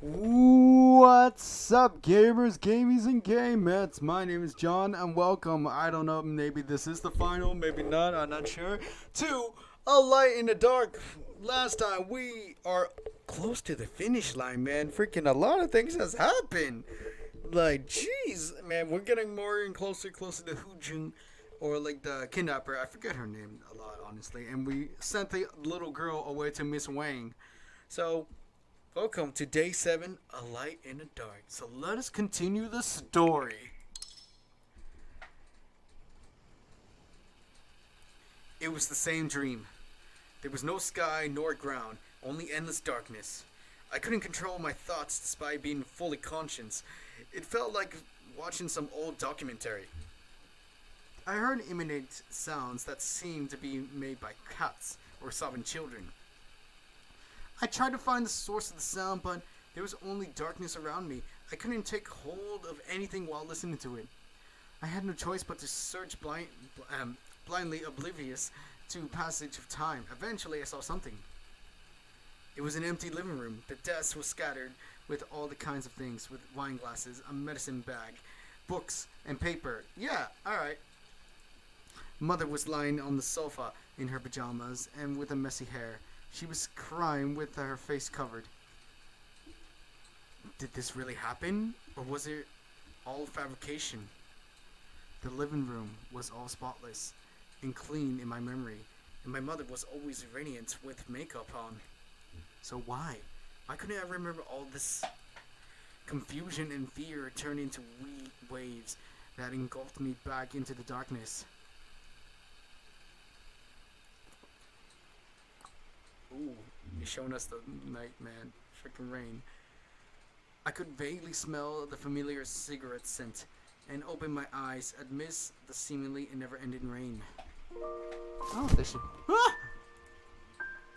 What's up, gamers, gamies, and gamettes? My name is John, and welcome. I don't know, maybe this is the final, maybe not, I'm not sure. To A Light in the Dark. Last time, we are close to the finish line, man. Freaking a lot of things has happened. Like, jeez, man, we're getting more and closer to Hao-Chen, or like the kidnapper. I forget her name a lot, honestly. And we sent the little girl away to Miss Wang. So, welcome to day 7, A Light in the Dark. So let us continue the story. It was the same dream. There was no sky nor ground, only endless darkness. I couldn't control my thoughts despite being fully conscious. It felt like watching some old documentary. I heard imminent sounds that seemed to be made by cats or sobbing children. I tried to find the source of the sound, but there was only darkness around me. I couldn't take hold of anything while listening to it. I had no choice but to search blindly oblivious to passage of time. Eventually, I saw something. It was an empty living room. The desk was scattered with all the kinds of things, with wine glasses, a medicine bag, books, and paper. Yeah, alright. Mother was lying on the sofa in her pajamas and with a messy hair. She was crying with her face covered. Did this really happen? Or was it all fabrication? The living room was all spotless and clean in my memory, and my mother was always radiant with makeup on. So why? Why couldn't I remember all this? Confusion and fear turned into waves that engulfed me back into the darkness. Ooh, he's showing us the night, man. Freaking rain. I could vaguely smell the familiar cigarette scent and open my eyes amidst the seemingly never-ending rain. Oh, there she... Ah!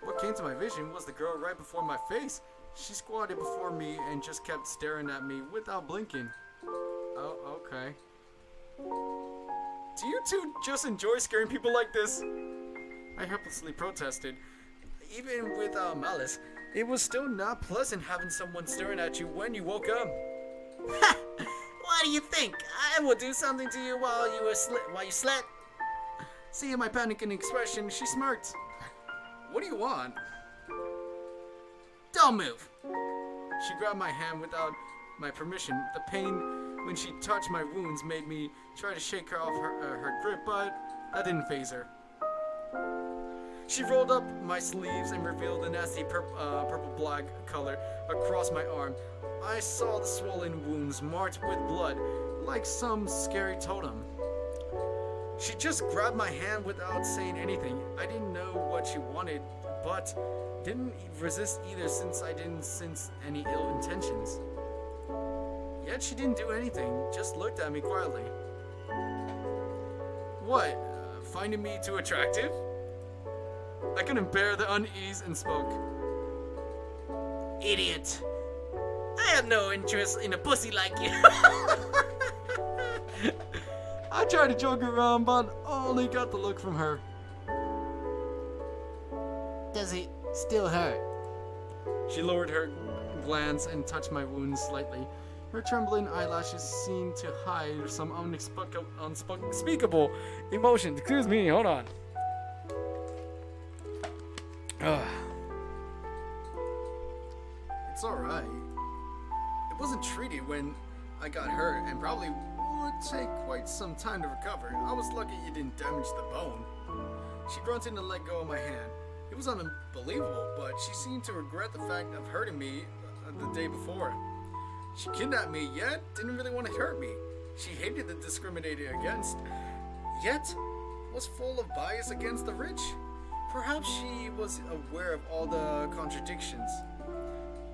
What came to my vision was the girl right before my face. She squatted before me and just kept staring at me without blinking. Oh, okay. Do you two just enjoy scaring people like this? I helplessly protested. Even without malice, it was still not pleasant having someone staring at you when you woke up. Ha! What do you think? I will do something to you while you slept. Seeing my panicking expression, she smirked. What do you want? Don't move. She grabbed my hand without my permission. The pain when she touched my wounds made me try to shake her off her grip, but that didn't faze her. She rolled up my sleeves and revealed the nasty purple-black color across my arm. I saw the swollen wounds marked with blood, like some scary totem. She just grabbed my hand without saying anything. I didn't know what she wanted, but didn't resist either since I didn't sense any ill intentions. Yet she didn't do anything, just looked at me quietly. What, finding me too attractive? I couldn't bear the unease and spoke. Idiot. I have no interest in a pussy like you. I tried to joke around, but only got the look from her. Does it still hurt? She lowered her glance and touched my wounds slightly. Her trembling eyelashes seemed to hide some unspeakable emotion. Excuse me, hold on. It's alright. It wasn't treated when I got hurt and probably would take quite some time to recover. I was lucky it didn't damage the bone. She grunted and let go of my hand. It was unbelievable, but she seemed to regret the fact of hurting me the day before. She kidnapped me, yet didn't really want to hurt me. She hated the discriminated against, yet was full of bias against the rich. Perhaps she was aware of all the contradictions.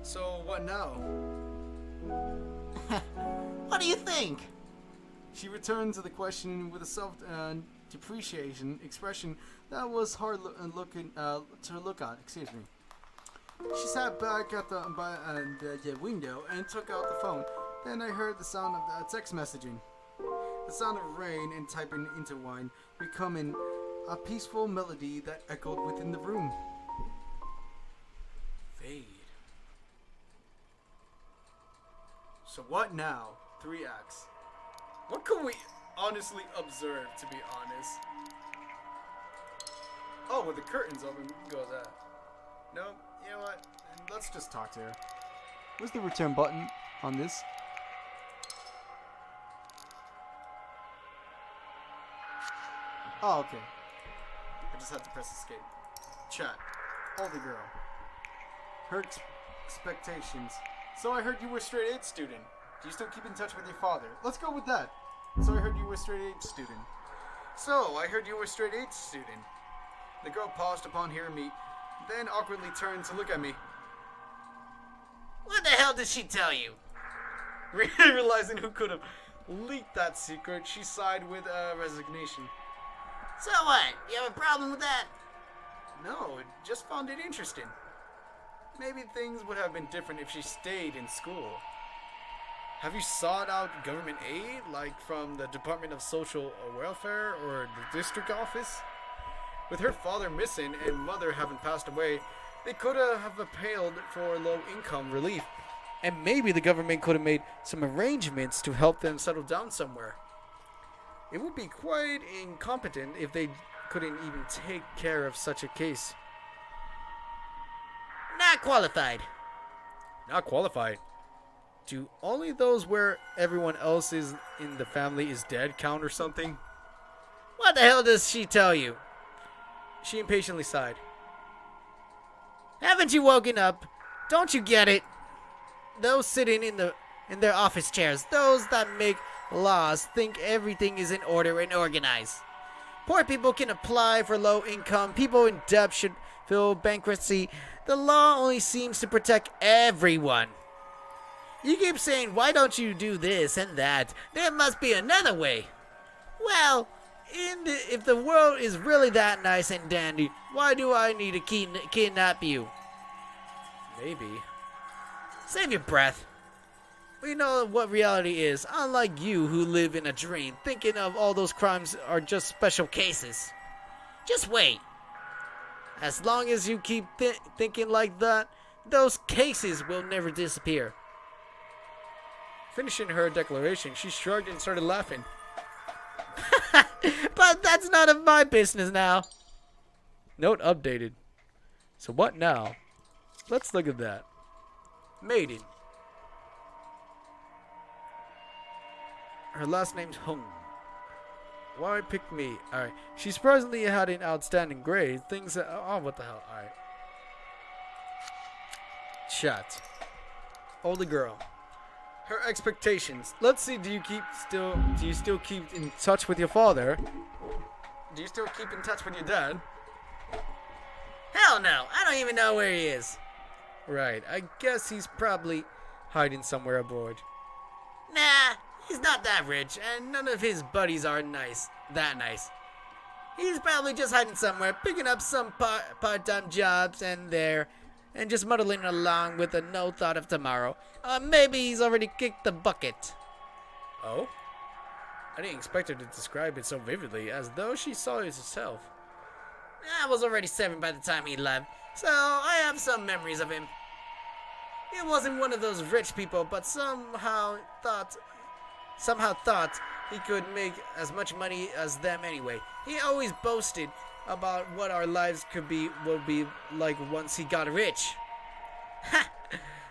So what now? What do you think? She returned to the question with a self-depreciation expression that was hard to look at. Excuse me. She sat back at the window and took out the phone. Then I heard the sound of text messaging. The sound of rain and typing into wine, becoming a peaceful melody that echoed within the room. Fade. So what now? 3 acts. What could we honestly observe, to be honest? Oh, with the curtains open, we can go with that. No, you know what? Let's just talk to her. Where's the return button on this? Oh, okay. I just had to press escape. Chat. Older girl. Her expectations. So I heard you were a straight 8 student. Do you still keep in touch with your father? Let's go with that. So I heard you were a straight 8 student. So I heard you were a straight 8 student. The girl paused upon hearing me, then awkwardly turned to look at me. What the hell did she tell you? Realizing who could have leaked that secret, she sighed with resignation. So what? You have a problem with that? No, just found it interesting. Maybe things would have been different if she stayed in school. Have you sought out government aid, like from the Department of Social Welfare or the district office? With her father missing and mother having passed away, they could have appealed for low-income relief. And maybe the government could have made some arrangements to help them settle down somewhere. It would be quite incompetent if they couldn't even take care of such a case. Not qualified. Not qualified. Do only those where everyone else is in the family is dead count or something? What the hell does she tell you? She impatiently sighed. Haven't you woken up? Don't you get it? Those sitting in their office chairs, those that make laws, think everything is in order and organized. Poor people can apply for low income. People in debt should file bankruptcy. The law only seems to protect everyone. You keep saying, why don't you do this and that? There must be another way. Well, if the world is really that nice and dandy, why do I need to kidnap you? Maybe. Save your breath. We know what reality is, unlike you who live in a dream, thinking of all those crimes are just special cases. Just wait. As long as you keep thinking like that, those cases will never disappear. Finishing her declaration, she shrugged and started laughing. But that's none of my business now. Note updated. So what now? Let's look at that. Maiden. Her last name's Hung. Why pick me? Alright. She surprisingly had an outstanding grade. Things that... Oh, what the hell? Alright. Chat. Older girl. Her expectations. Let's see, do you still keep in touch with your father? Do you still keep in touch with your dad? Hell no. I don't even know where he is. Right. I guess he's probably hiding somewhere abroad. Nah. He's not that rich, and none of his buddies are that nice. He's probably just hiding somewhere, picking up some part-time jobs and just muddling along with no thought of tomorrow. Maybe he's already kicked the bucket. Oh? I didn't expect her to describe it so vividly, as though she saw it herself. I was already 7 by the time he left, so I have some memories of him. He wasn't one of those rich people, but somehow thought he could make as much money as them anyway. He always boasted about what our lives would be like once he got rich. Ha!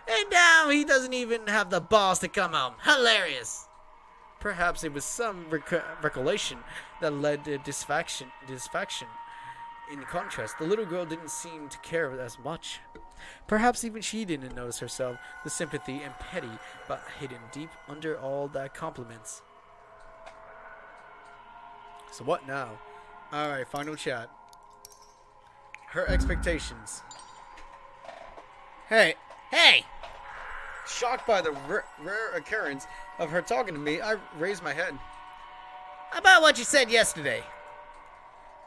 And now he doesn't even have the balls to come home. Hilarious. Perhaps it was some recollection that led to disfaction. In contrast, the little girl didn't seem to care as much. Perhaps even she didn't notice herself the sympathy and pity, but hidden deep under all that compliments. So what now? Alright, final chat. Her expectations. Hey! Shocked by the rare occurrence of her talking to me, I raised my head. About what you said yesterday.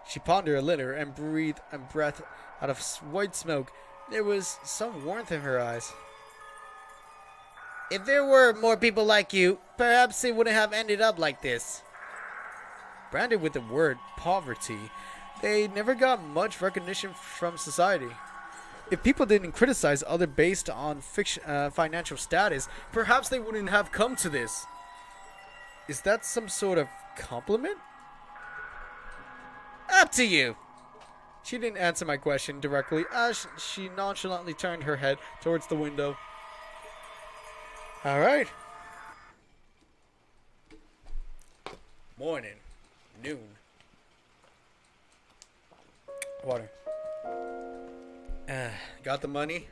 She pondered a little and breathed a breath out of white smoke. There was some warmth in her eyes. If there were more people like you, perhaps it wouldn't have ended up like this. Branded with the word poverty, they never got much recognition from society. If people didn't criticize other based on financial status, perhaps they wouldn't have come to this. Is that some sort of compliment? Up to you. She didn't answer my question directly as she nonchalantly turned her head towards the window. All right. Morning. Noon. Water. Got the money?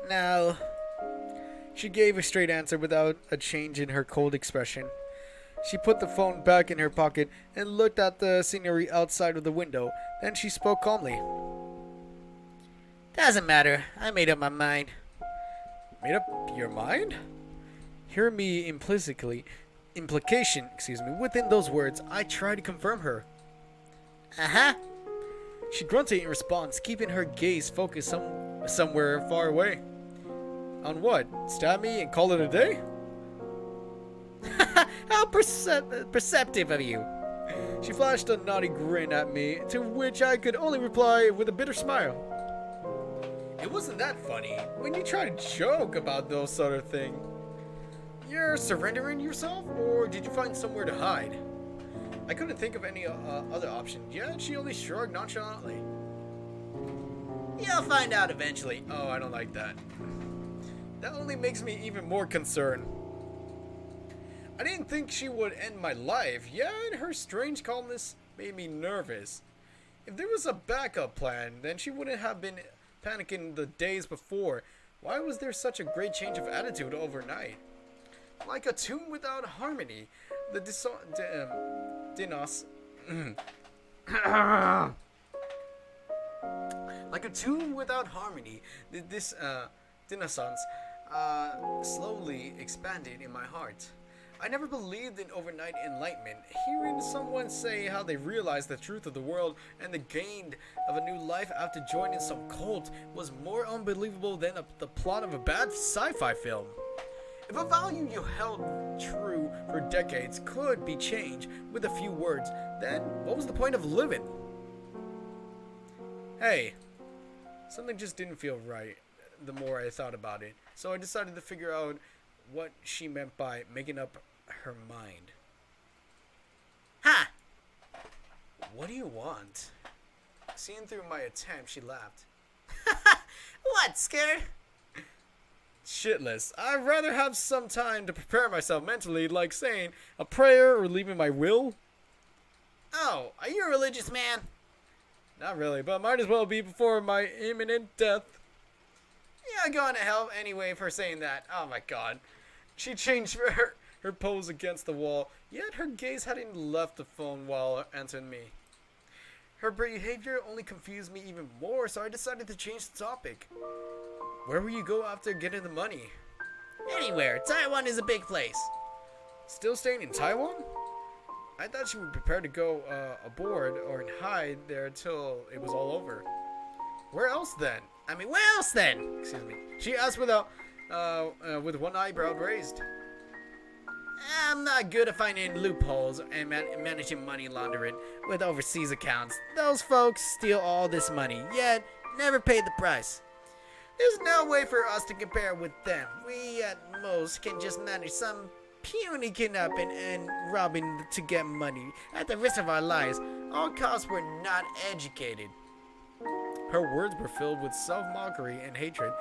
No. She gave a straight answer without a change in her cold expression. She put the phone back in her pocket and looked at the scenery outside of the window. Then she spoke calmly. Doesn't matter. I made up my mind. Made up your mind? Hear me implication, within those words. I tried to confirm her. Uh-huh. She grunted in response, keeping her gaze focused somewhere far away. On what? Stab me and call it a day? How perceptive of you. She flashed a naughty grin at me, to which I could only reply with a bitter smile. It wasn't that funny when you try to joke about those sort of things. You're surrendering yourself, or did you find somewhere to hide? I couldn't think of any other option, yet she only shrugged nonchalantly. You'll find out eventually. Oh, I don't like that. That only makes me even more concerned. I didn't think she would end my life, yet her strange calmness made me nervous. If there was a backup plan, then she wouldn't have been panicking the days before. Why was there such a great change of attitude overnight? Like a tune without harmony, the like a tune without harmony, this dissonance slowly expanded in my heart. I never believed in overnight enlightenment. Hearing someone say how they realized the truth of the world and the gain of a new life after joining some cult was more unbelievable than the plot of a bad sci-fi film. If a value you held true for decades could be changed with a few words, then what was the point of living? Hey, something just didn't feel right the more I thought about it, so I decided to figure out what she meant by making up her mind. Ha! What do you want? Seeing through my attempt, she laughed. What, scared? Shitless. I'd rather have some time to prepare myself mentally, like saying a prayer or leaving my will. Oh, are you a religious man? Not really, but might as well be before my imminent death. Yeah, going to hell anyway for saying that. Oh my god. She changed her pose against the wall, yet her gaze hadn't left the phone while answering me. Her behavior only confused me even more, so I decided to change the topic. Where will you go after getting the money? Anywhere. Taiwan is a big place. Still staying in Taiwan? I thought she would prepare to go aboard or hide there till it was all over. Where else then? Excuse me. She asked with one eyebrow raised. I'm not good at finding loopholes and managing money laundering with overseas accounts. Those folks steal all this money, yet never paid the price. There's no way for us to compare with them. We at most can just manage some puny kidnapping and robbing to get money at the risk of our lives. All cops were not educated. Her words were filled with self-mockery and hatred.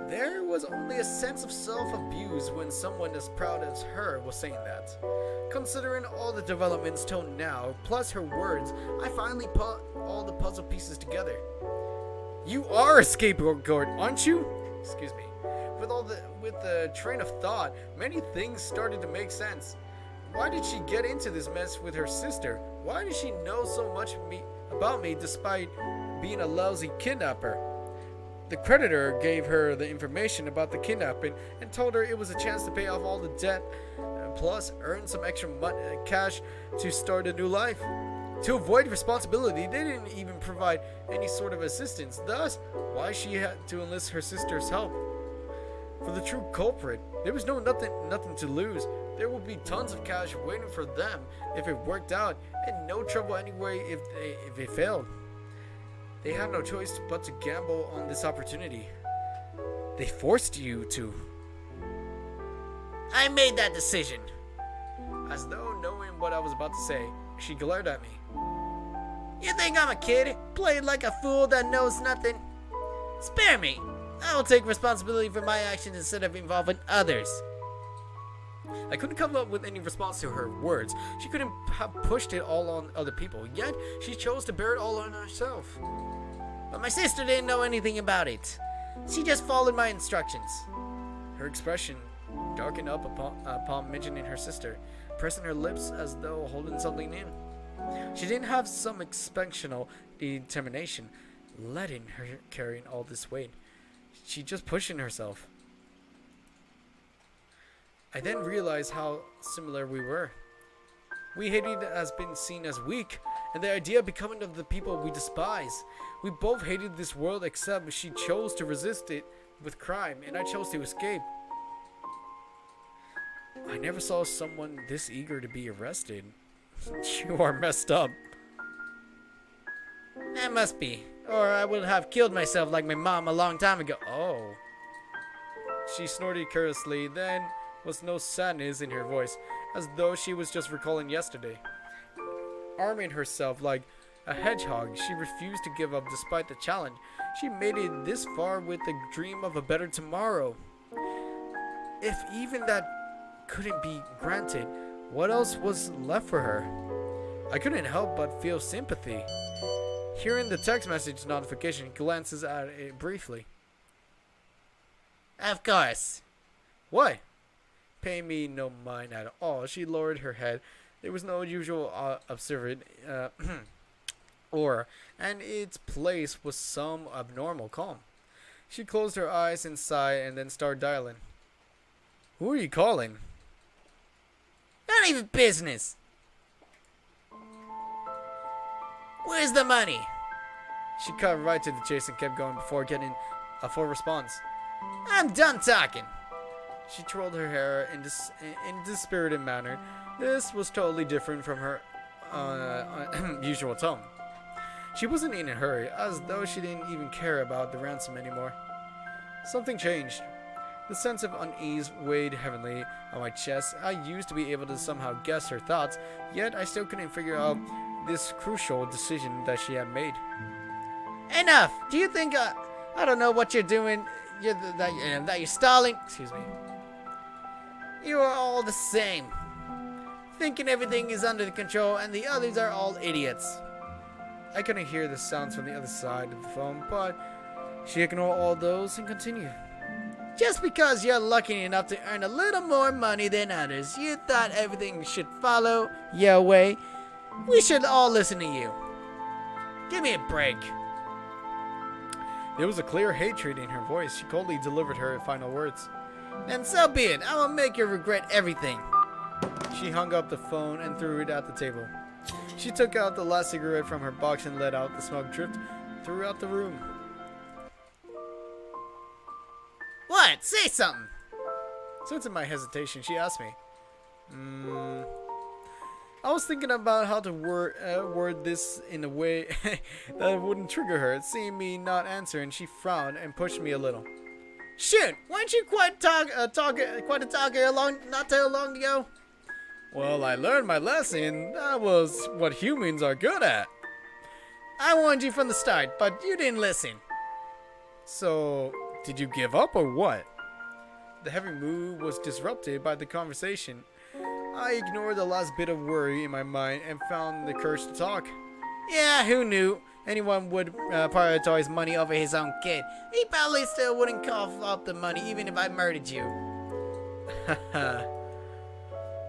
There was only a sense of self-abuse when someone as proud as her was saying that. Considering all the developments till now, plus her words, I finally put all the puzzle pieces together. You are a scapegoat, aren't you? Excuse me. With the train of thought, many things started to make sense. Why did she get into this mess with her sister? Why did she know so much about me despite being a lousy kidnapper? The creditor gave her the information about the kidnapping and told her it was a chance to pay off all the debt, plus earn some extra cash to start a new life. To avoid responsibility, they didn't even provide any sort of assistance. Thus, why she had to enlist her sister's help. For the true culprit, there was nothing to lose. There would be tons of cash waiting for them if it worked out, and no trouble anyway if it failed. They had no choice but to gamble on this opportunity. They forced you to. I made that decision. As though knowing what I was about to say, she glared at me. You think I'm a kid? Played like a fool that knows nothing? Spare me. I will take responsibility for my actions instead of involving others. I couldn't come up with any response to her words. She couldn't have pushed it all on other people, yet she chose to bear it all on herself. But my sister didn't know anything about it. She just followed my instructions. Her expression darkened up upon mentioning her sister, pressing her lips as though holding something in. She didn't have some exceptional determination, letting her carrying all this weight. She just pushing herself. I then realized how similar we were. We hated as being seen as weak, and the idea of becoming of the people we despise. We both hated this world, except she chose to resist it with crime, and I chose to escape. I never saw someone this eager to be arrested. You are messed up. That must be, or I would have killed myself like my mom a long time ago. Oh. She snorted carelessly, then was no sadness in her voice, as though she was just recalling yesterday. Arming herself like a hedgehog, she refused to give up despite the challenge. She made it this far with the dream of a better tomorrow. If even that couldn't be granted, what else was left for her? I couldn't help but feel sympathy. Hearing the text message notification, glances at it briefly. Of course. What? Paying me no mind at all, she lowered her head. There was no usual observant aura, and its place was some abnormal calm. She closed her eyes and sighed and then started dialing. Who are you calling? Not even business. Where's the money? She cut right to the chase and kept going before getting a full response. I'm done talking. She twirled her hair in a dispirited manner. This was totally different from her usual tone. She wasn't in a hurry, as though she didn't even care about the ransom anymore. Something changed. The sense of unease weighed heavily on my chest. I used to be able to somehow guess her thoughts, yet I still couldn't figure out this crucial decision that she had made. Enough! Do you think I don't know what you're doing? That you're stalling? Excuse me. You are all the same. Thinking everything is under control and the others are all idiots. I couldn't hear the sounds from the other side of the phone, but she ignored all those and continued. Just because you're lucky enough to earn a little more money than others, you thought everything should follow your way. We should all listen to you. Give me a break. There was a clear hatred in her voice. She coldly delivered her final words. Then so be it. I will make you regret everything. She hung up the phone and threw it at the table. She took out the last cigarette from her box and let out the smoke drift throughout the room. What? Say something. Sensing my hesitation, she asked me. I was thinking about how to word this in a way that wouldn't trigger her. Seeing me not answer, and she frowned and pushed me a little. Shoot! Weren't you quite a talker not too long ago? Well, I learned my lesson. That was what humans are good at. I warned you from the start, but you didn't listen. So, did you give up or what? The heavy mood was disrupted by the conversation. I ignored the last bit of worry in my mind and found the courage to talk. Yeah, who knew anyone would prioritize money over his own kid? He probably still wouldn't cough up the money even if I murdered you.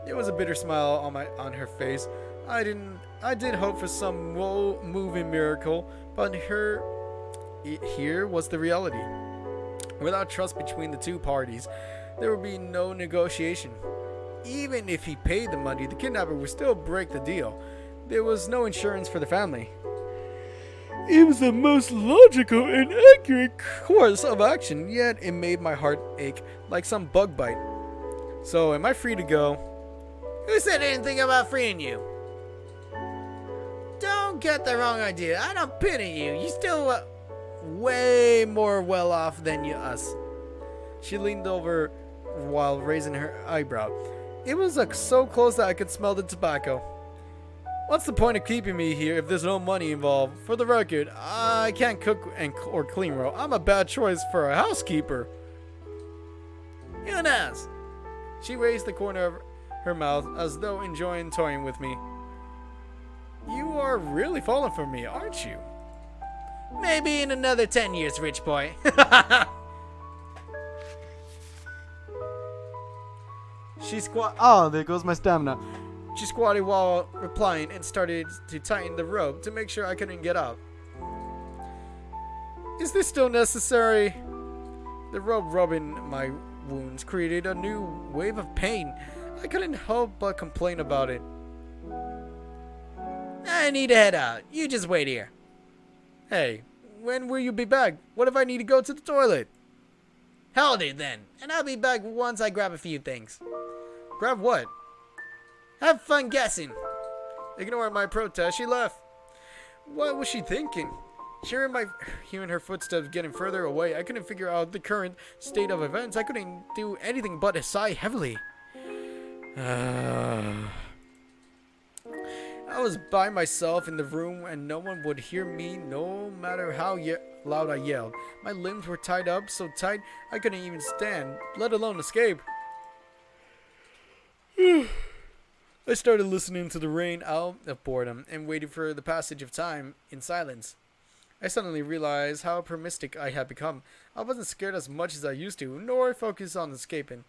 There was a bitter smile on her face. I did hope for some moving miracle, but here was the reality. Without trust between the two parties, there would be no negotiation. Even if he paid the money, the kidnapper would still break the deal. There was no insurance for the family. It was the most logical and accurate course of action, yet it made my heart ache like some bug bite. So, am I free to go? Who said anything about freeing you? Don't Don't get the wrong idea. I don't pity you. You still way more well off than us. She leaned over while raising her eyebrow. It was so close that I could smell the tobacco. What's the point of keeping me here if there's no money involved? For the record, I can't cook or clean well. I'm a bad choice for a housekeeper. Eunice! She raised the corner of her mouth as though enjoying toying with me. You are really falling for me, aren't you? Maybe in another 10 years, rich boy. Oh, there goes my stamina. She squatted while replying and started to tighten the rope to make sure I couldn't get up. Is this still necessary? The rope rubbing my wounds created a new wave of pain. I couldn't help but complain about it. I need to head out. You just wait here. Hey, when will you be back? What if I need to go to the toilet? Hold it then, and I'll be back once I grab a few things. Grab what? Have fun guessing. Ignoring my protest, she left. What was she thinking? Hearing her footsteps getting further away, I couldn't figure out the current state of events. I couldn't do anything but sigh heavily. I was by myself in the room and no one would hear me no matter how loud I yelled. My limbs were tied up so tight I couldn't even stand, let alone escape. I started listening to the rain out of boredom and waited for the passage of time in silence. I suddenly realized how optimistic I had become. I wasn't scared as much as I used to, nor focused on escaping.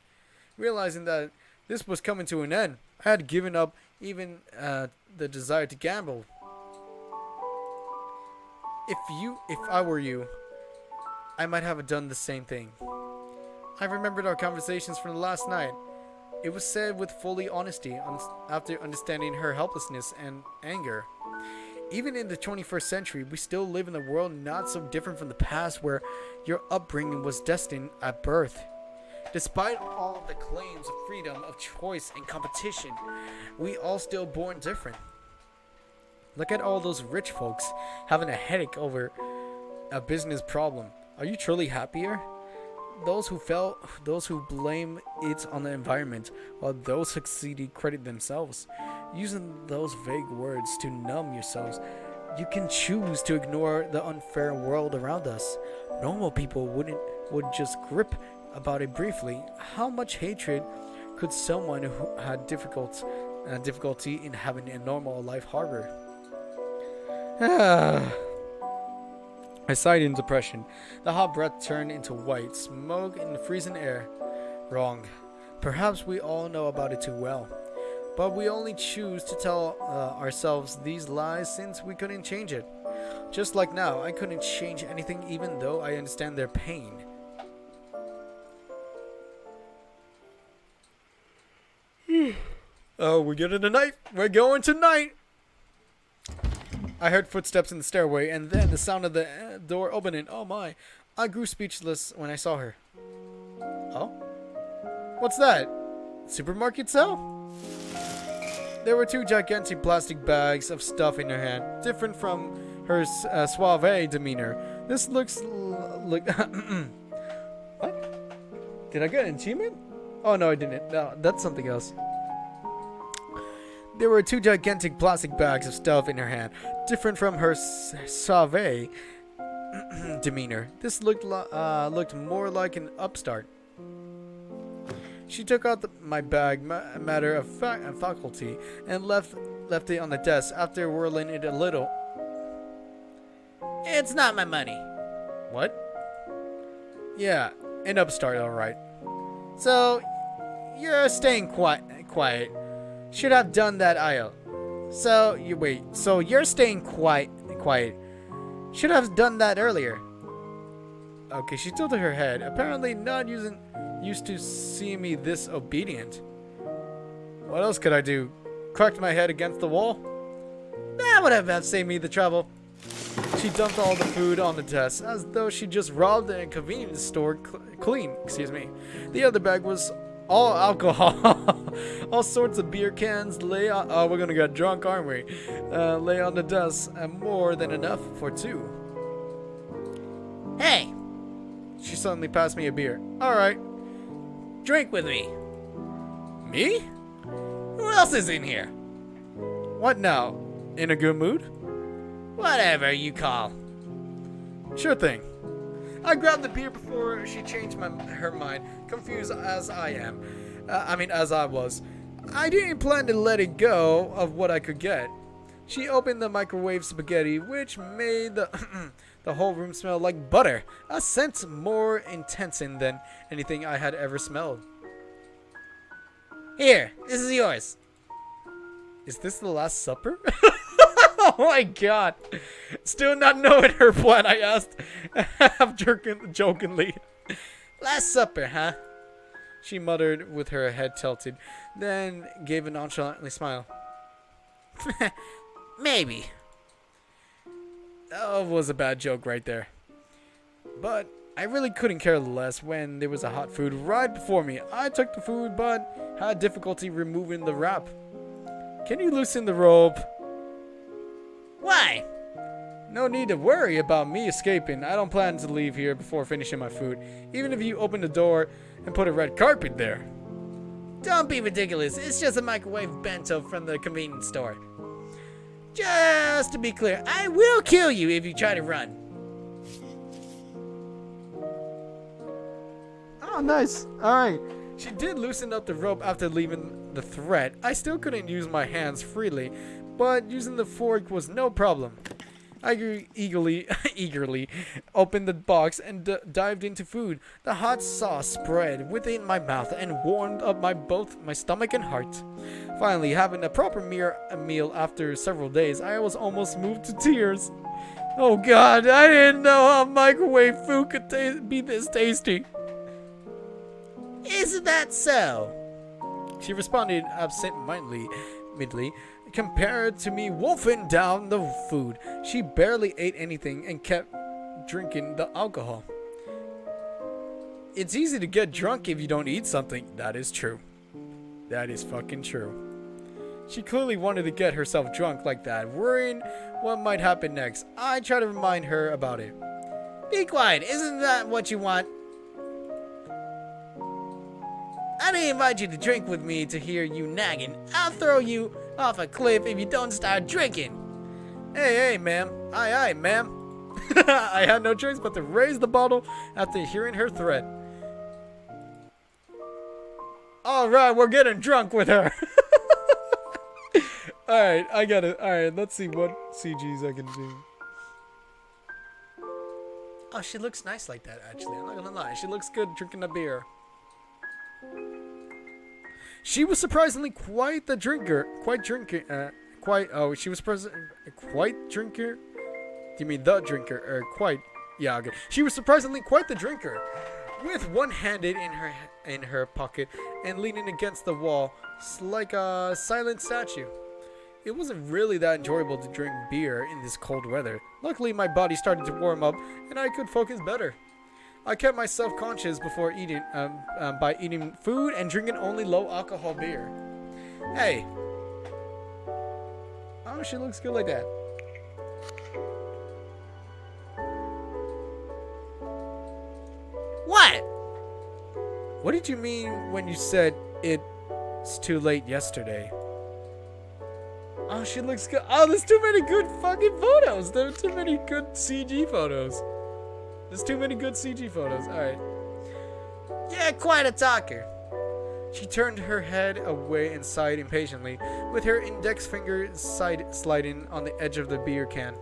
Realizing that this was coming to an end, I had given up even the desire to gamble. If I were you, I might have done the same thing. I remembered our conversations from last night. It was said with fully honesty after understanding her helplessness and anger. Even in the 21st century, we still live in a world not so different from the past where your upbringing was destined at birth. Despite all of the claims of freedom of choice and competition, we all still born different. Look at all those rich folks having a headache over a business problem. Are you truly happier? Those who blame it on the environment, while those succeeded credit themselves. Using those vague words to numb yourselves, you can choose to ignore the unfair world around us. Normal people would just grip about it briefly. How much hatred could someone who had difficulty in having a normal life harbor? I sighed in depression. The hot breath turned into white smoke in the freezing air. Wrong. Perhaps we all know about it too well. But we only choose to tell ourselves these lies since we couldn't change it. Just like now, I couldn't change anything even though I understand their pain. Oh, we're getting a knife. We're going tonight. I heard footsteps in the stairway and then the sound of the door opening. Oh my. I grew speechless when I saw her. Oh? What's that? Supermarket sale? There were two gigantic plastic bags of stuff in her hand, different from her suave demeanor. This looks like... What? Did I get an achievement? Oh no, I didn't. No, that's something else. There were two gigantic plastic bags of stuff in her hand, different from her suave demeanor. This looked more like an upstart. She took out my bag, matter of faculty, and left it on the desk after whirling it a little. It's not my money. What? Yeah, an upstart, all right. So, you're staying quiet. Should have done that aisle. So you're staying quiet. Should have done that earlier. Okay, she tilted her head, apparently not used to seeing me this obedient. What else could I do? Cracked my head against the wall? That would have saved me the trouble. She dumped all the food on the desk, as though she just robbed a convenience store clean. The other bag was all alcohol, all sorts of beer cans lay on. Oh, we're gonna get drunk, aren't we? Lay on the desk, and more than enough for two. Hey, She suddenly passed me a beer. All right, drink with me. me? Who else is in here? What now? In a good mood? Whatever you call. Sure thing. I grabbed the beer before she changed her mind, confused as I am. As I was. I didn't plan to let it go of what I could get. She opened the microwave spaghetti, which made the the whole room smell like butter, a scent more intense than anything I had ever smelled. Here, this is yours. Is this the Last Supper? Oh my god. Still not knowing her plan, I asked, half jokingly. Last Supper, huh? She muttered with her head tilted, then gave a nonchalantly smile. Maybe. That was a bad joke right there. But I really couldn't care less when there was a hot food right before me. I took the food, but had difficulty removing the wrap. Can you loosen the rope? Why? No need to worry about me escaping. I don't plan to leave here before finishing my food, even if you open the door and put a red carpet there. Don't be ridiculous. It's just a microwave bento from the convenience store. Just to be clear, I will kill you if you try to run. Oh, nice. All right. She did loosen up the rope after leaving the thread. I still couldn't use my hands freely, but using the fork was no problem. I eagerly opened the box and dived into food. The hot sauce spread within my mouth and warmed up both my stomach and heart. Finally, having a proper meal after several days, I was almost moved to tears. Oh God, I didn't know how microwave food could be this tasty. Isn't that so? She responded absent-mindedly. Compared to me wolfing down the food, she barely ate anything and kept drinking the alcohol. It's easy to get drunk if you don't eat something. That is true. That is fucking true. She clearly wanted to get herself drunk like that, worrying what might happen next. I tried to remind her about it. Be quiet. Isn't that what you want? I didn't invite you to drink with me to hear you nagging. I'll throw you off a cliff if you don't start drinking. Hey, ma'am. Aye, ma'am. I had no choice but to raise the bottle after hearing her threat. Alright, we're getting drunk with her. Alright, I got it. Alright, let's see what CGs I can do. Oh, she looks nice like that, actually. I'm not gonna lie. She looks good drinking a beer. She was surprisingly quite the drinker. Quite drinker? Do you mean the drinker? Or quite? Yeah, okay. She was surprisingly quite the drinker. With one handed in her pocket and leaning against the wall like a silent statue. It wasn't really that enjoyable to drink beer in this cold weather. Luckily, my body started to warm up and I could focus better. I kept myself conscious before eating, by eating food and drinking only low alcohol beer. Hey. Oh, she looks good like that. What? What did you mean when you said it's too late yesterday? Oh, she looks good. Oh, there's too many good fucking photos. There's too many good CG photos. There's too many good CG photos. Alright. You're quite a talker. She turned her head away and sighed impatiently, with her index finger sliding on the edge of the beer can.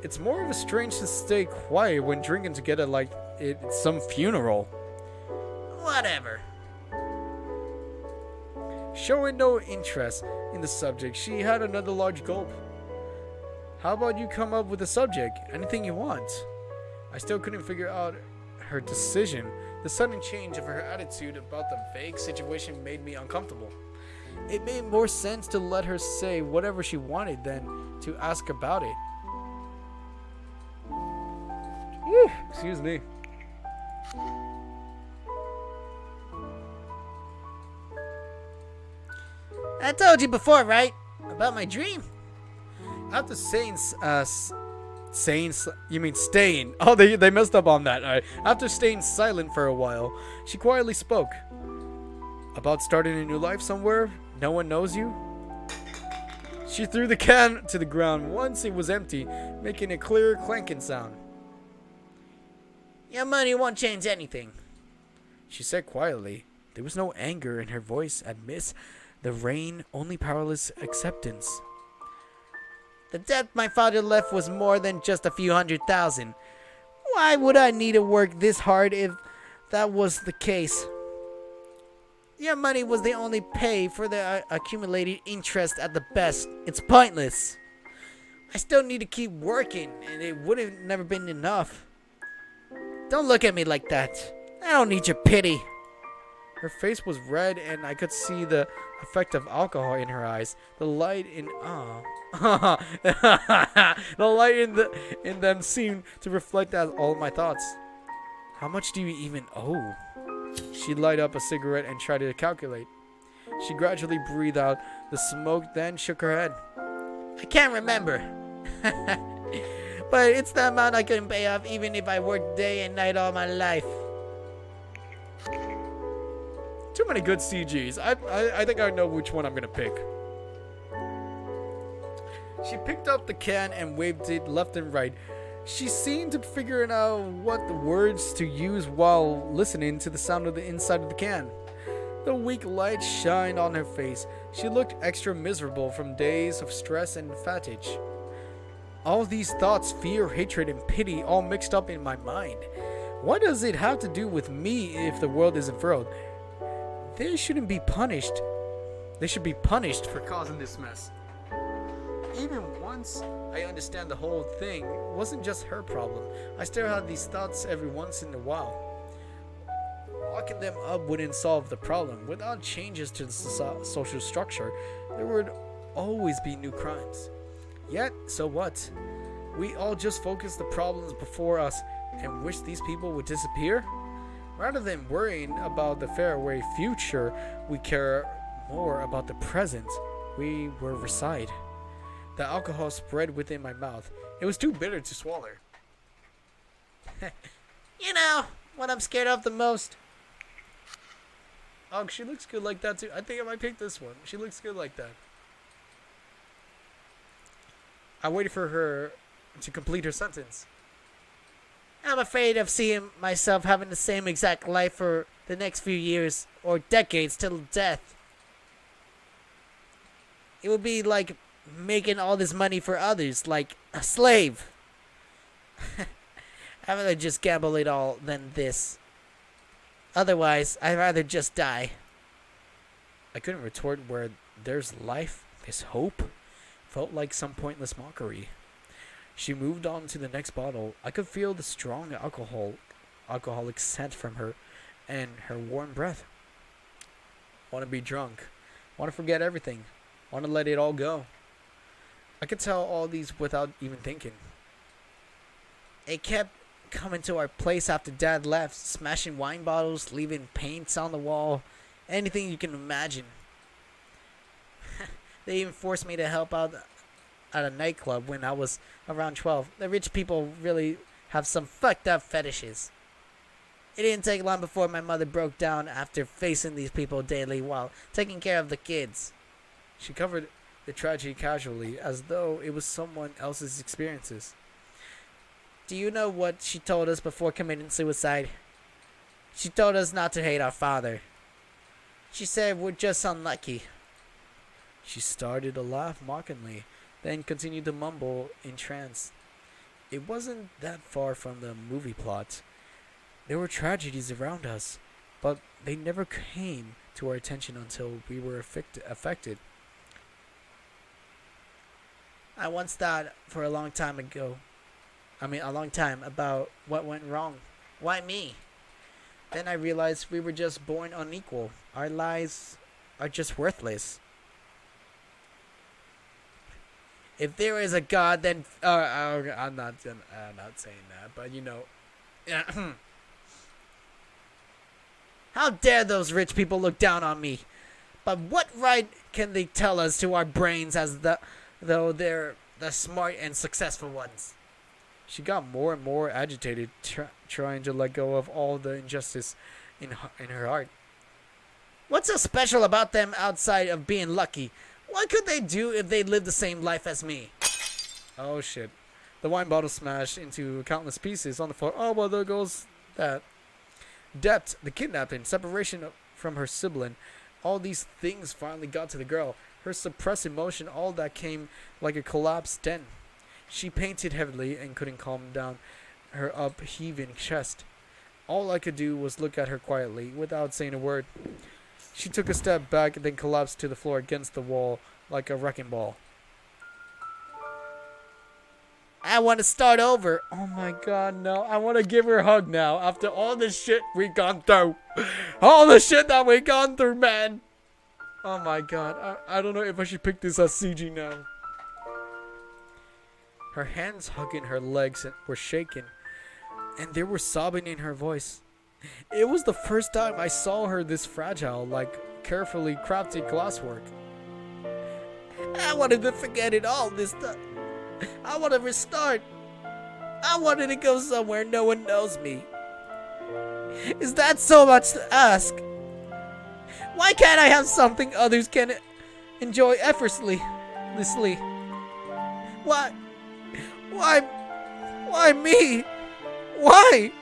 It's more of a strange to stay quiet when drinking together like it's some funeral. Whatever. Showing no interest in the subject, she had another large gulp. How about you come up with a subject? Anything you want. I still couldn't figure out her decision. The sudden change of her attitude about the vague situation made me uncomfortable. It made more sense to let her say whatever she wanted than to ask about it. Excuse me. I told you before, right? About my dream. After staying. Oh, they messed up on that. All right. After staying silent for a while, she quietly spoke. About starting a new life somewhere no one knows you? She threw the can to the ground once it was empty, making a clear clanking sound. Your money won't change anything. She said quietly. There was no anger in her voice amidst the rain, only powerless acceptance. The debt my father left was more than just a few $100,000. Why would I need to work this hard if that was the case? Your money was the only pay for the accumulated interest at the best. It's pointless. I still need to keep working, and it would have never been enough. Don't look at me like that. I don't need your pity. Her face was red, and I could see the effect of alcohol in her eyes. The light in the light in them seemed to reflect all my thoughts. How much do you even owe? She lighted up a cigarette and tried to calculate. She gradually breathed out the smoke, then shook her head. I can't remember. But it's the amount I couldn't pay off even if I worked day and night all my life. Too many good CGs. I think I know which one I'm gonna pick. She picked up the can and waved it left and right. She seemed to figure out what the words to use while listening to the sound of the inside of the can. The weak light shined on her face. She looked extra miserable from days of stress and fatigue. All these thoughts, fear, hatred, and pity all mixed up in my mind. What does it have to do with me if the world is unfurled? They shouldn't be punished. They should be punished for causing this mess. Even once I understand the whole thing, it wasn't just her problem. I still had these thoughts every once in a while. Locking them up wouldn't solve the problem. Without changes to the social structure, there would always be new crimes. Yet, so what? We all just focus the problems before us and wish these people would disappear? Rather than worrying about the faraway future, we care more about the present we were reside. The alcohol spread within my mouth. It was too bitter to swallow. You know what I'm scared of the most? Oh, she looks good like that too. I think I might pick this one. She looks good like that. I waited for her to complete her sentence. I'm afraid of seeing myself having the same exact life for the next few years or decades till death. It would be like making all this money for others, like a slave. I'd rather just gamble it all than this. Otherwise, I'd rather just die. I couldn't retort where there's life, there's hope. Felt like some pointless mockery. She moved on to the next bottle. I could feel the strong alcoholic scent from her and her warm breath. Want to be drunk. Want to forget everything. Want to let it all go. I could tell all these without even thinking. It kept coming to our place after Dad left, smashing wine bottles, leaving paints on the wall, anything you can imagine. They even forced me to help out at a nightclub when I was around 12. The rich people really have some fucked up fetishes. It didn't take long before my mother broke down after facing these people daily while taking care of the kids. She covered the tragedy casually, as though it was someone else's experiences. Do you know what she told us before committing suicide? She told us not to hate our father. She said we're just unlucky. She started to laugh mockingly, then continued to mumble in trance. It wasn't that far from the movie plot. There were tragedies around us, but they never came to our attention until we were affected. I once thought for a long time about what went wrong. Why me? Then I realized we were just born unequal. Our lives are just worthless. If there is a God, then I'm not saying that, but you know. How dare those rich people look down on me? But what right can they tell us to our brains though they're the smart and successful ones? She got more and more agitated, trying to let go of all the injustice in her heart. What's so special about them outside of being lucky? What could they do if they lived the same life as me? Oh shit. The wine bottle smashed into countless pieces on the floor. Oh, well, there goes that. Debt, the kidnapping, separation from her sibling. All these things finally got to the girl. Her suppressed emotion, all that came like a collapsed den. She panted heavily and couldn't calm down her upheaving chest. All I could do was look at her quietly, without saying a word. She took a step back and then collapsed to the floor against the wall like a wrecking ball. I want to start over. Oh my god, no. I want to give her a hug now after all this shit we've gone through. All the shit that we've gone through, man. Oh my god. I don't know if I should pick this as CG now. Her hands hugging her legs were shaking, and there was sobbing in her voice. It was the first time I saw her this fragile, like carefully crafted glasswork. I wanted to forget it all this time. I want to restart. I wanted to go somewhere no one knows me. Is that so much to ask? Why can't I have something others can enjoy effortlessly? Why? Why me? Why?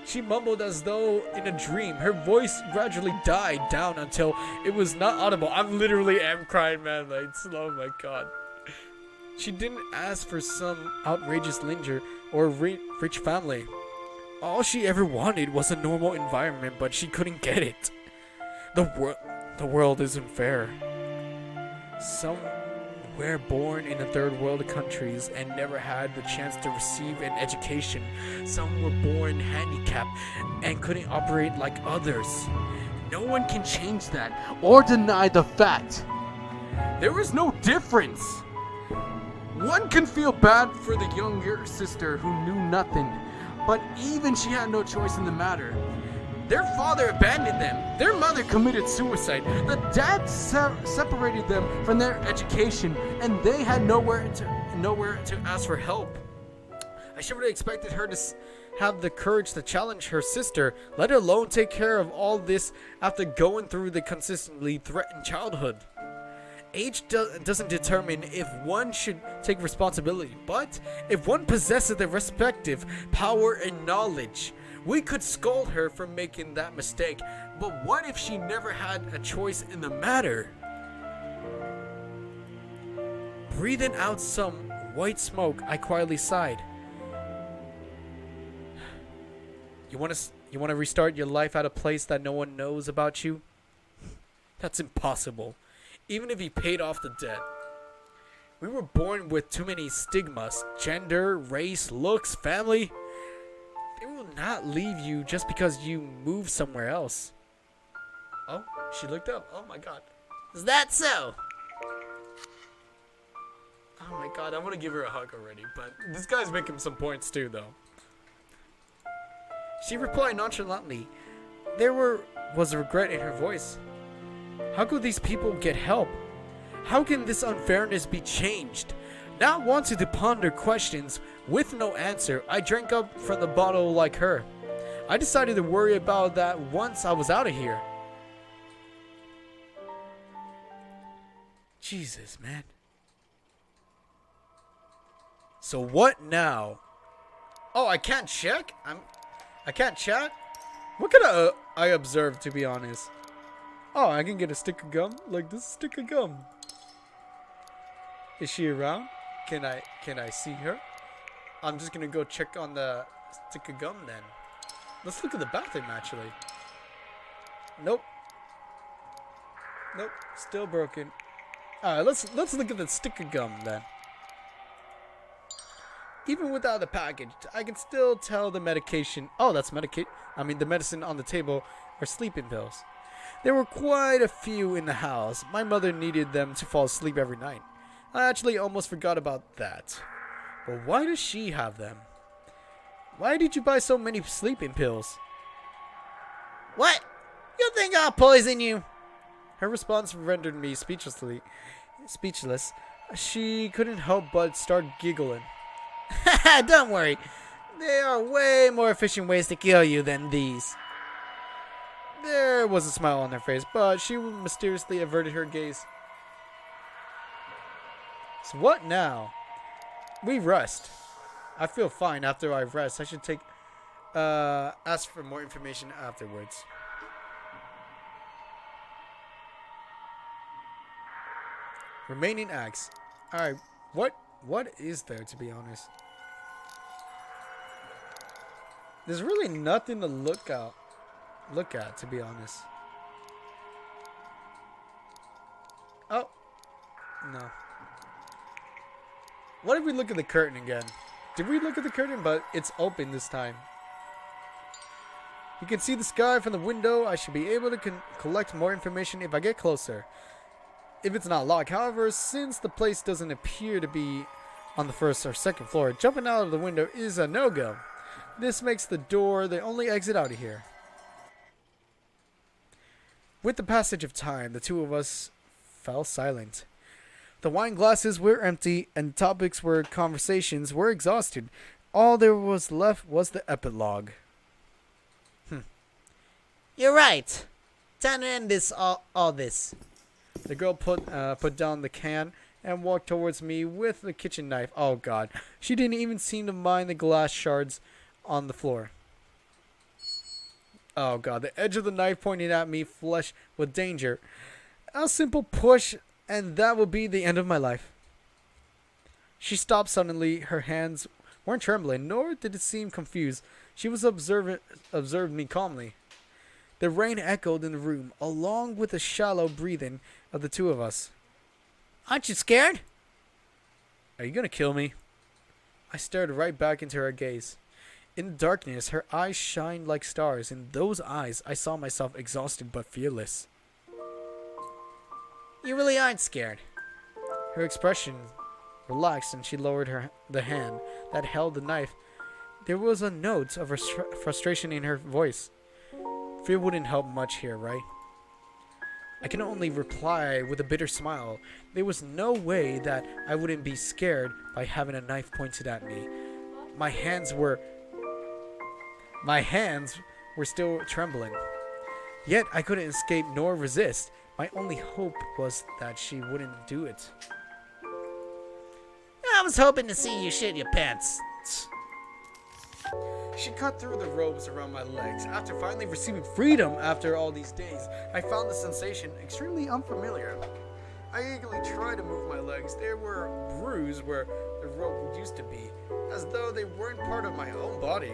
She mumbled as though in a dream. Her voice gradually died down until it was not audible. I literally am crying, man. Like, oh my god. She didn't ask for some outrageous linger or rich family. All she ever wanted was a normal environment, but she couldn't get it. The world isn't fair. Some were born in the third world countries and never had the chance to receive an education. Some were born handicapped and couldn't operate like others. No one can change that or deny the fact. There is no difference. One can feel bad for the younger sister who knew nothing, but even she had no choice in the matter. Their father abandoned them. Their mother committed suicide. The dad separated them from their education, and they had nowhere to ask for help. I should have expected her to have the courage to challenge her sister, let alone take care of all this after going through the consistently threatened childhood. Age doesn't determine if one should take responsibility, but if one possesses the respective power and knowledge. We could scold her for making that mistake, but what if she never had a choice in the matter? Breathing out some white smoke, I quietly sighed. You want to restart your life at a place that no one knows about you? That's impossible. Even if he paid off the debt. We were born with too many stigmas. Gender, race, looks, family. They will not leave you just because you move somewhere else. Oh, she looked up. Oh my god. Is that so? Oh my god, I want to give her a hug already, but this guy's making some points too, though. She replied nonchalantly. There was regret in her voice. How could these people get help? How can this unfairness be changed? Not wanting to ponder questions with no answer, I drank up from the bottle like her. I decided to worry about that once I was out of here. Jesus, man. So what now? Oh, I can't check? I can't chat? What could I observe, to be honest? Oh, I can get a stick of gum? Like this stick of gum. Is she around? Can I see her? I'm just gonna go check on the stick of gum then. Let's look at the bathroom actually. Nope. Nope. Still broken. Alright, let's look at the stick of gum then. Even without the package, I can still tell the medication. Oh, that's the medicine on the table are sleeping pills. There were quite a few in the house. My mother needed them to fall asleep every night. I actually almost forgot about that. But why does she have them? Why did you buy so many sleeping pills? What? You think I'll poison you? Her response rendered me speechless. She couldn't help but start giggling. Don't worry. There are way more efficient ways to kill you than these. There was a smile on her face, but she mysteriously averted her gaze. So what now? We rest. I feel fine after I rest. I should ask for more information afterwards. Remaining acts. Alright, what is there, to be honest? There's really nothing to look at, to be honest. Oh. No. What if we look at the curtain again? Did we look at the curtain? But it's open this time. You can see the sky from the window. I should be able to collect more information if I get closer. If it's not locked. However, since the place doesn't appear to be on the first or second floor, jumping out of the window is a no-go. This makes the door the only exit out of here. With the passage of time, the two of us fell silent. The wine glasses were empty, and topics were conversations were exhausted. All there was left was the epilogue. You're right. Time to end all this. The girl put down the can and walked towards me with the kitchen knife. Oh God, she didn't even seem to mind the glass shards on the floor. Oh God, the edge of the knife pointing at me, flesh with danger. A simple push, and that would be the end of my life. She stopped suddenly. Her hands weren't trembling, nor did it seem confused. She was observed me calmly. The rain echoed in the room, along with the shallow breathing of the two of us. Aren't you scared? Are you gonna kill me? I stared right back into her gaze. In the darkness, her eyes shined like stars. In those eyes, I saw myself exhausted but fearless. You really aren't scared. Her expression relaxed, and she lowered the hand that held the knife. There was a note of frustration in her voice. Fear wouldn't help much here, right? I can only reply with a bitter smile. There was no way that I wouldn't be scared by having a knife pointed at me. My hands were still trembling. Yet I couldn't escape nor resist. My only hope was that she wouldn't do it. I was hoping to see you shit your pants. She cut through the ropes around my legs. After finally receiving freedom after all these days, I found the sensation extremely unfamiliar. I eagerly tried to move my legs. There were bruises where the rope used to be, as though they weren't part of my own body.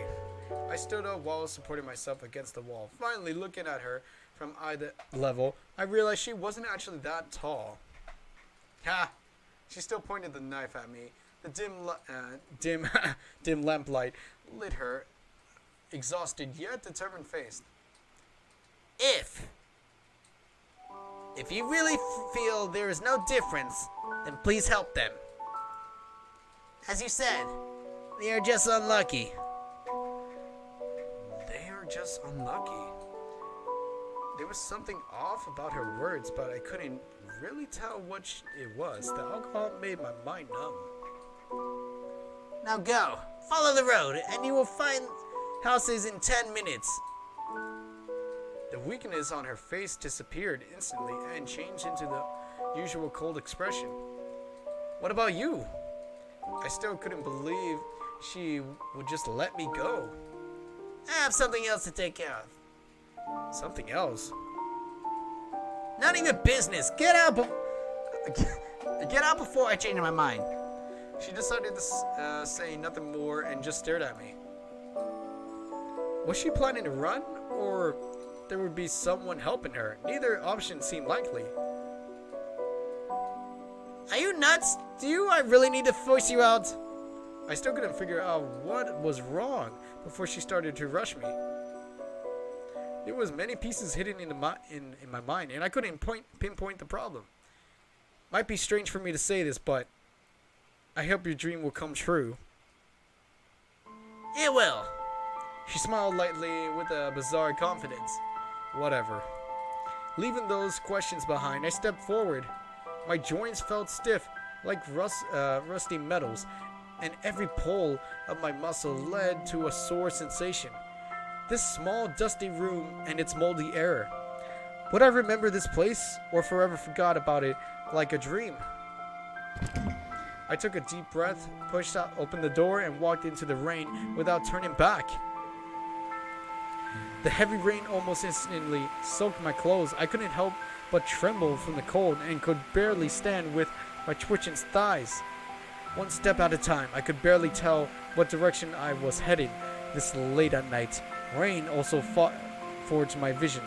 I stood up while supporting myself against the wall. Finally, looking at her from either level, I realized she wasn't actually that tall. Ha! She still pointed the knife at me. The dim lamplight lit her exhausted yet determined face. If you really feel there is no difference, then please help them. As you said, they are just unlucky. They are just unlucky. There was something off about her words, but I couldn't really tell what it was. The alcohol made my mind numb. Now go. Follow the road, and you will find houses in 10 minutes. The weakness on her face disappeared instantly and changed into the usual cold expression. What about you? I still couldn't believe she would just let me go. I have something else to take care of. Something else? Not even business. Get out before I change my mind. She decided to say nothing more and just stared at me. Was she planning to run, or there would be someone helping her? Neither option seemed likely. Are you nuts? Do I really need to force you out? I still couldn't figure out what was wrong before she started to rush me. There was many pieces hidden in my mind, and I couldn't pinpoint the problem. Might be strange for me to say this, but I hope your dream will come true. It will. She smiled lightly with a bizarre confidence. Whatever. Leaving those questions behind, I stepped forward. My joints felt stiff, like rusty metals, and every pull of my muscle led to a sore sensation. This small, dusty room and its moldy air. Would I remember this place, or forever forgot about it like a dream? I took a deep breath, pushed out, opened the door, and walked into the rain without turning back. The heavy rain almost instantly soaked my clothes. I couldn't help but tremble from the cold and could barely stand with my twitching thighs. One step at a time, I could barely tell what direction I was heading. This late at night, rain also forged my vision.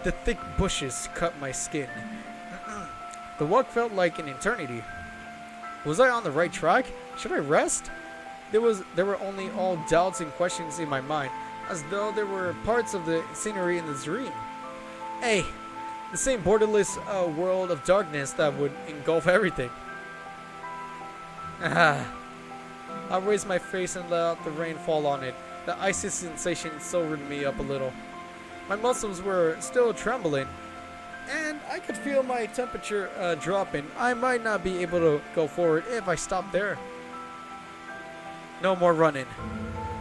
The thick bushes cut my skin. The walk felt like an eternity. Was I on the right track? Should I rest? There were only all doubts and questions in my mind, as though there were parts of the scenery in the dream. Hey, the same borderless world of darkness that would engulf everything. I raised my face and let out the rain fall on it. The icy sensation sobered me up a little. My muscles were still trembling, and I could feel my temperature dropping. I might not be able to go forward if I stopped there. No more running.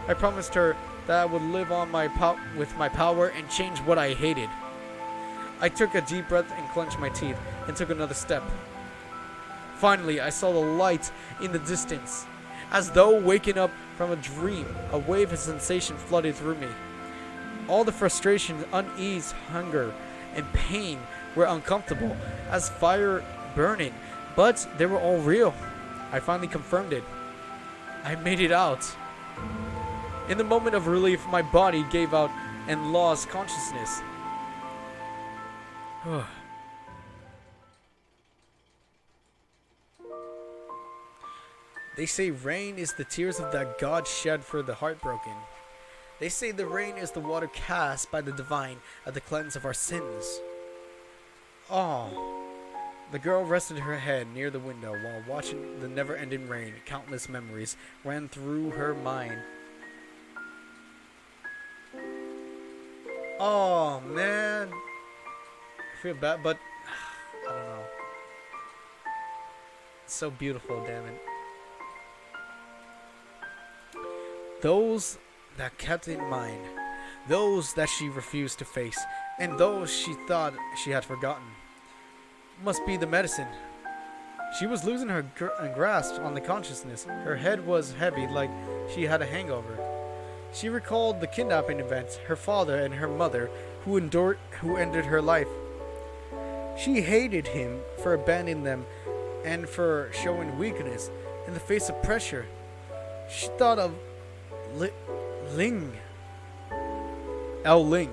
I promised her that I would live on with my power and change what I hated. I took a deep breath and clenched my teeth and took another step. Finally, I saw the light in the distance. As though waking up from a dream, a wave of sensation flooded through me. All the frustration, unease, hunger, and pain were uncomfortable as fire burning, but they were all real. I finally confirmed it. I made it out. In the moment of relief, my body gave out and lost consciousness. They say rain is the tears of that God shed for the heartbroken. They say the rain is the water cast by the divine at the cleanse of our sins. Oh. The girl rested her head near the window while watching the never-ending rain. Countless memories ran through her mind. Oh, man. I feel bad, but I don't know. It's so beautiful, damn it. Those that kept in mind, those that she refused to face, and those she thought she had forgotten, must be the medicine. She was losing her grasp on the consciousness. Her head was heavy, like she had a hangover. She recalled the kidnapping events, her father and her mother, who ended her life. She hated him for abandoning them and for showing weakness in the face of pressure. She thought of El Ling.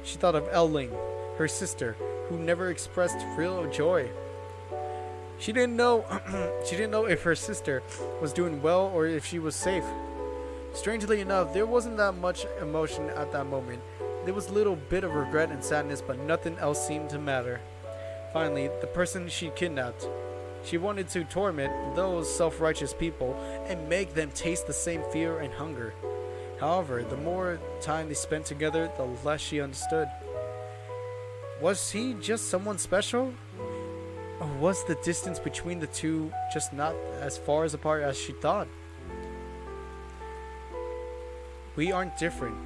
She thought of El Ling, her sister, who never expressed real joy. She didn't know if her sister was doing well or if she was safe. Strangely enough, there wasn't that much emotion at that moment. There was a little bit of regret and sadness, but nothing else seemed to matter. Finally, the person she kidnapped. She wanted to torment those self-righteous people and make them taste the same fear and hunger. However, the more time they spent together, the less she understood. Was he just someone special? Or was the distance between the two just not as far apart as she thought? We aren't different.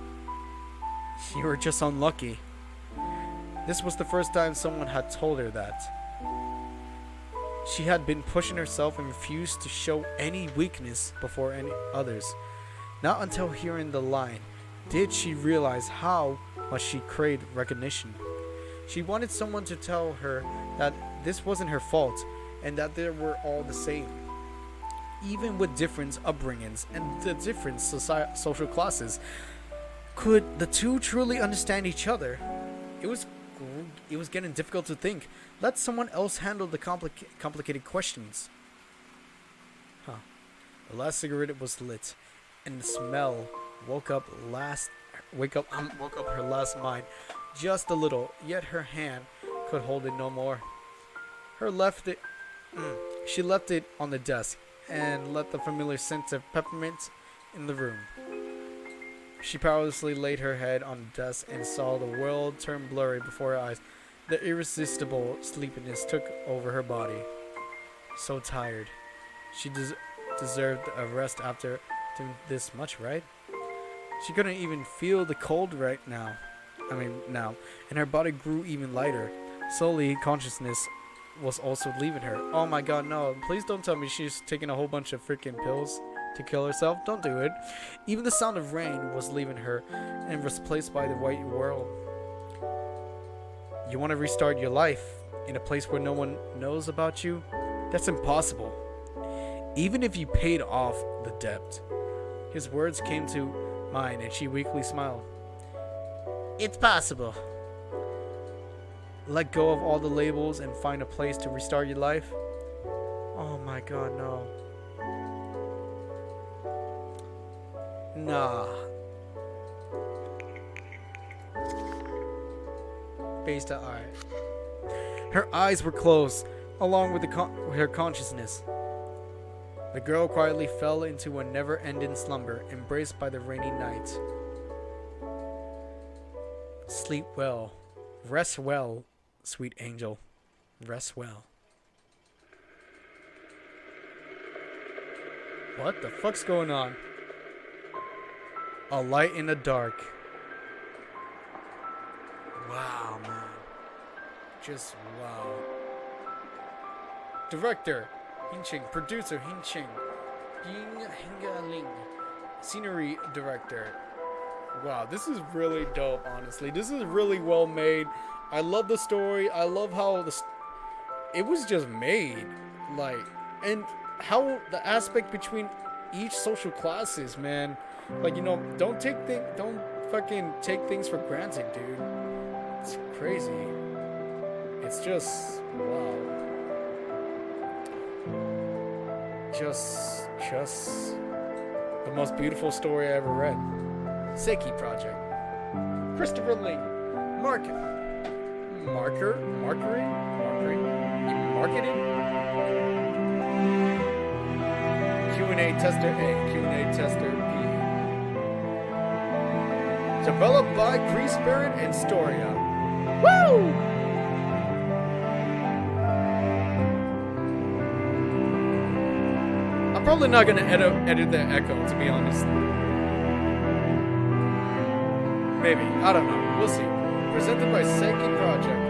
You were just unlucky. This was the first time someone had told her that. She had been pushing herself and refused to show any weakness before any others. Not until hearing the line did she realize how much she craved recognition. She wanted someone to tell her that this wasn't her fault and that they were all the same. Even with different upbringings and the different social classes, could the two truly understand each other? It was getting difficult to think. Let someone else handle the complicated questions. The last cigarette was lit, and the smell woke up her last mind just a little. Yet her hand could hold it no more. She left it on the desk and let the familiar scent of peppermint in the room. She powerlessly laid her head on the desk and saw the world turn blurry before her eyes. The irresistible sleepiness took over her body. So tired. She deserved a rest after doing this much, right? She couldn't even feel the cold right now. Now. And her body grew even lighter. Slowly, consciousness was also leaving her. Oh my god, no. Please don't tell me she's taking a whole bunch of freaking pills to kill herself. Don't do it. Even the sound of rain was leaving her and was replaced by the white world. You want to restart your life in a place where no one knows about you? That's impossible. Even if you paid off the debt. His words came to mind and she weakly smiled. It's possible. Let go of all the labels and find a place to restart your life? Oh my god, no. Nah. Based on alright. Her eyes were closed, along with her consciousness. The girl quietly fell into a never-ending slumber, embraced by the rainy night. Sleep well. Rest well, sweet angel. Rest well. What the fuck's going on? A light in the dark. Wow, man. Just wow. Director, Hinching. Producer, Hinching. Ying Hinga Ling. Scenery director. Wow, this is really dope, honestly. This is really well made. I love the story. I love how it was just made. Like, and how the aspect between each social classes, man. Like, you know, don't fucking take things for granted, dude. It's crazy. It's just, wow. Just the most beautiful story I ever read. Seiki Project. Christopher Ling. Marketing. Q&A Tester A. Q&A Tester B. Developed by Cree Spirit and Storia. Woo! I'm probably not gonna edit the echo, to be honest. Maybe. I don't know. We'll see. Presented by Seiki Project.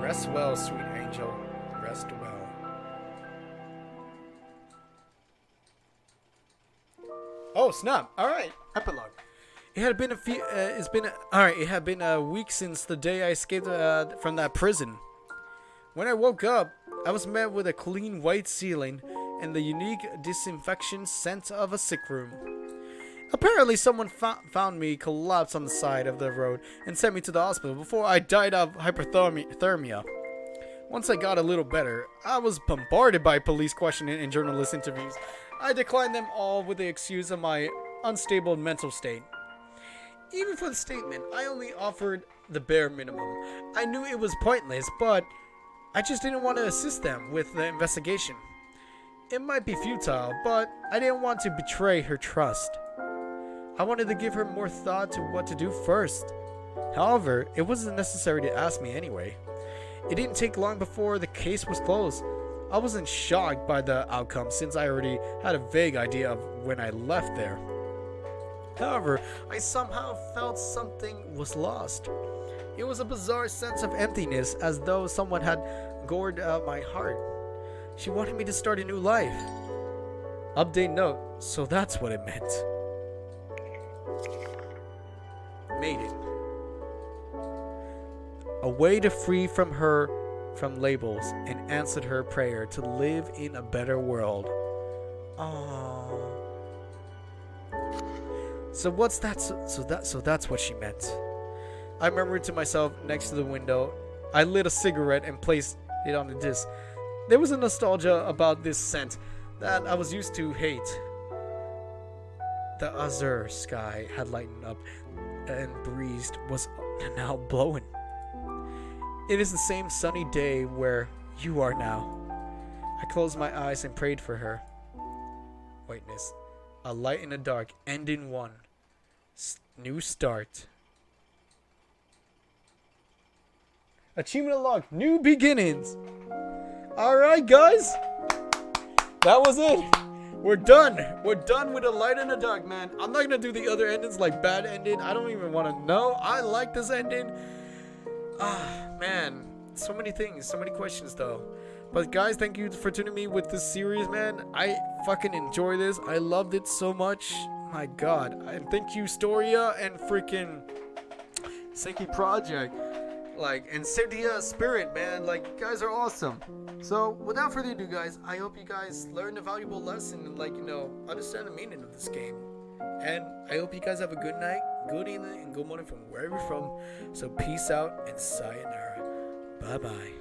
Rest well, sweet angel. Rest well. Oh snap! All right. Epilogue. It had been It had been a week since the day I escaped from that prison. When I woke up, I was met with a clean white ceiling and the unique disinfection scent of a sick room. Apparently, someone found me collapsed on the side of the road and sent me to the hospital before I died of hypothermia. Once I got a little better, I was bombarded by police questioning and journalist interviews. I declined them all with the excuse of my unstable mental state. Even for the statement, I only offered the bare minimum. I knew it was pointless, but I just didn't want to assist them with the investigation. It might be futile, but I didn't want to betray her trust. I wanted to give her more thought to what to do first. However, it wasn't necessary to ask me anyway. It didn't take long before the case was closed. I wasn't shocked by the outcome since I already had a vague idea of when I left there. However, I somehow felt something was lost. It was a bizarre sense of emptiness, as though someone had gored out my heart. She wanted me to start a new life. Update note, so that's what it meant. Made it. A way to free from her from labels and answered her prayer to live in a better world. Aww. So what's that? So that's what she meant. I murmured to myself next to the window. I lit a cigarette and placed it on the disc. There was a nostalgia about this scent that I was used to hate. The azure sky had lightened up and breeze was now blowing. It is the same sunny day where you are now. I closed my eyes and prayed for her. Witness. A light in the dark. Ending 1. New start. Achievement unlocked. New beginnings. Alright, guys. That was it. We're done. We're done with the light in the dark, man. I'm not gonna do the other endings like bad ending. I don't even want to know. I like this ending. Man. So many things. So many questions, though. But guys, thank you for tuning me with this series, man. I fucking enjoy this. I loved it so much. My God. And thank you, Storia and freaking Seki Project. And Cynthia Spirit, man. You guys are awesome. So, without further ado, guys, I hope you guys learned a valuable lesson and, understand the meaning of this game. And I hope you guys have a good night, good evening, and good morning from wherever you're from. So, peace out and sayonara. Bye-bye.